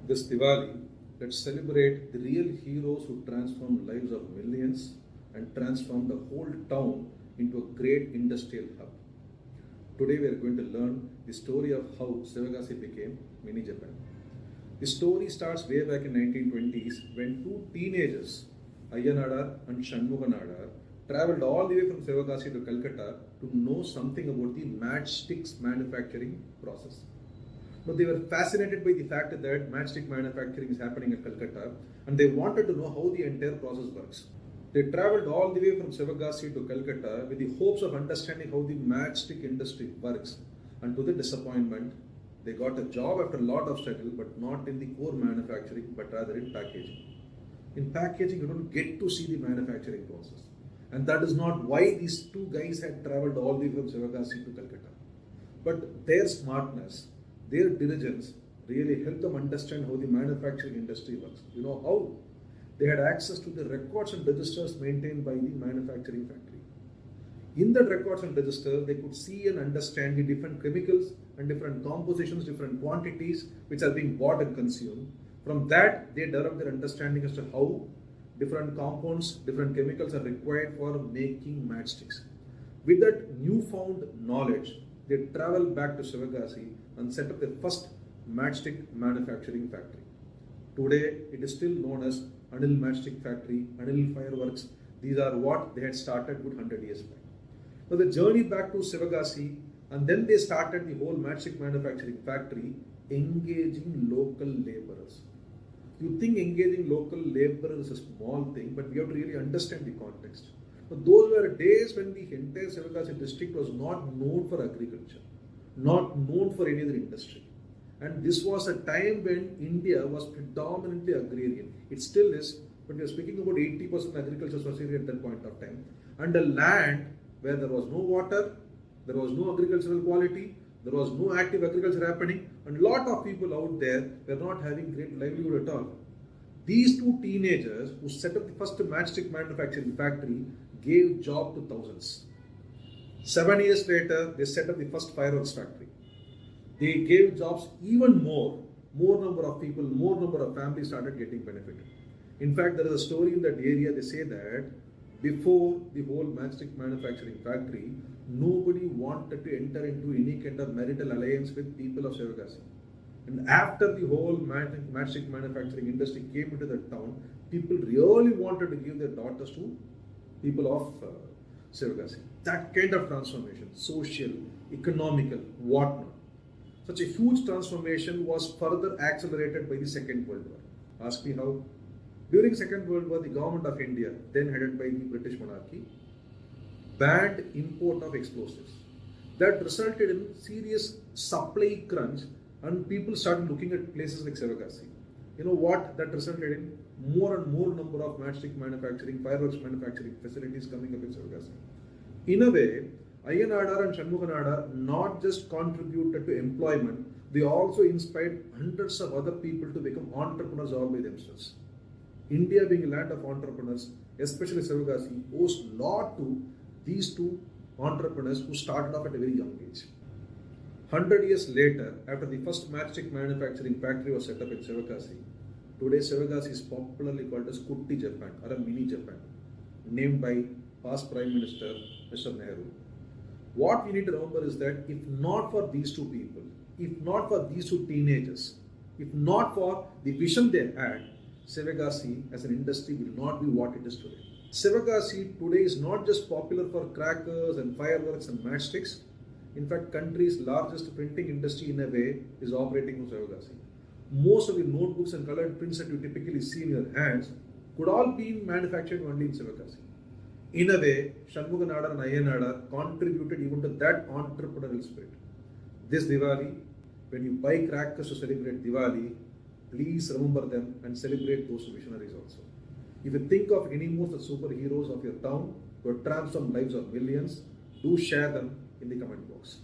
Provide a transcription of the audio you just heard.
This Diwali, let's celebrate the real heroes who transformed lives of millions and transformed the whole town into a great industrial hub. Today we are going to learn the story of how Sivakasi became mini Japan. The story starts way back in 1920s when two teenagers, Ayyanadar and Shanmuganadar, travelled all the way from Sivakasi to Calcutta to know something about the matchsticks manufacturing process. But they were fascinated by the fact that matchstick manufacturing is happening in Calcutta and they wanted to know how the entire process works. They travelled all the way from Sivakasi to Calcutta with the hopes of understanding how the matchstick industry works, and to their disappointment, they got a job after a lot of struggle, but not in the core manufacturing but rather in packaging. In packaging, you don't get to see the manufacturing process. And that is not why these two guys had travelled all the way from Sivakasi to Calcutta. But their smartness, their diligence really helped them understand how the manufacturing industry works. You know how? They had access to the records and registers maintained by the manufacturing factory. In that records and registers, they could see and understand the different chemicals and different compositions, different quantities which are being bought and consumed. From that, they developed their understanding as to how different compounds, different chemicals are required for making matchsticks. With that newfound knowledge, they traveled back to Sivakasi and set up their first matchstick manufacturing factory. Today, it is still known as Anil Matchstick Factory, Anil Fireworks. These are what they had started good 100 years back. So the journey back to Sivakasi, and then they started the whole matchstick manufacturing factory, engaging local laborers. You think engaging local laborers is a small thing, but we have to really understand the context. But those were days when the entire Sivakasi district was not known for agriculture, not known for any other industry. And this was a time when India was predominantly agrarian. It still is, but we are speaking about 80% agriculture society at that point of time. And a land where there was no water, there was no agricultural quality, there was no active agriculture happening, and a lot of people out there were not having great livelihood at all. These two teenagers who set up the first matchstick manufacturing factory gave job to thousands. 7 years later, they set up the first fireworks factory. They gave jobs even more number of people, more number of families started getting benefited. In fact, there is a story in that area, they say that before the whole matchstick manufacturing factory, nobody wanted to enter into any kind of marital alliance with people of Sivakasi. And after the whole matchstick manufacturing industry came into the town, people really wanted to give their daughters to people of Sivakasi. That kind of transformation, social, economical, whatnot. Such a huge transformation was further accelerated by the Second World War. Ask me how? During Second World War, the government of India, then headed by the British monarchy, banned import of explosives. That resulted in serious supply crunch, and people started looking at places like Sivakasi. You know what that resulted in? More and more number of matchstick manufacturing, fireworks manufacturing facilities coming up in Sivakasi. In a way, Ayyanadar and Shanmuganadar not just contributed to employment, they also inspired hundreds of other people to become entrepreneurs all by themselves. India being a land of entrepreneurs, especially Sivakasi, owes a lot to these two entrepreneurs who started off at a very young age. 100 years later, after the first matchstick manufacturing factory was set up in Sivakasi, today Sivakasi is popularly called as Kutti Japan or a mini Japan, named by past Prime Minister Mr. Nehru. What we need to remember is that if not for these two people, if not for these two teenagers, if not for the vision they had, Sivakasi as an industry will not be what it is today. Sivakasi today is not just popular for crackers and fireworks and matchsticks. In fact, country's largest printing industry in a way is operating from Sivakasi. Most of the notebooks and colored prints that you typically see in your hands could all be manufactured only in Sivakasi. In a way, Shanmuganadar and Ayyanadar contributed even to that entrepreneurial spirit. This Diwali, when you buy crackers to celebrate Diwali, please remember them and celebrate those visionaries also. If you think of any more such superheroes of your town who have transformed lives of millions, do share them in the comment box.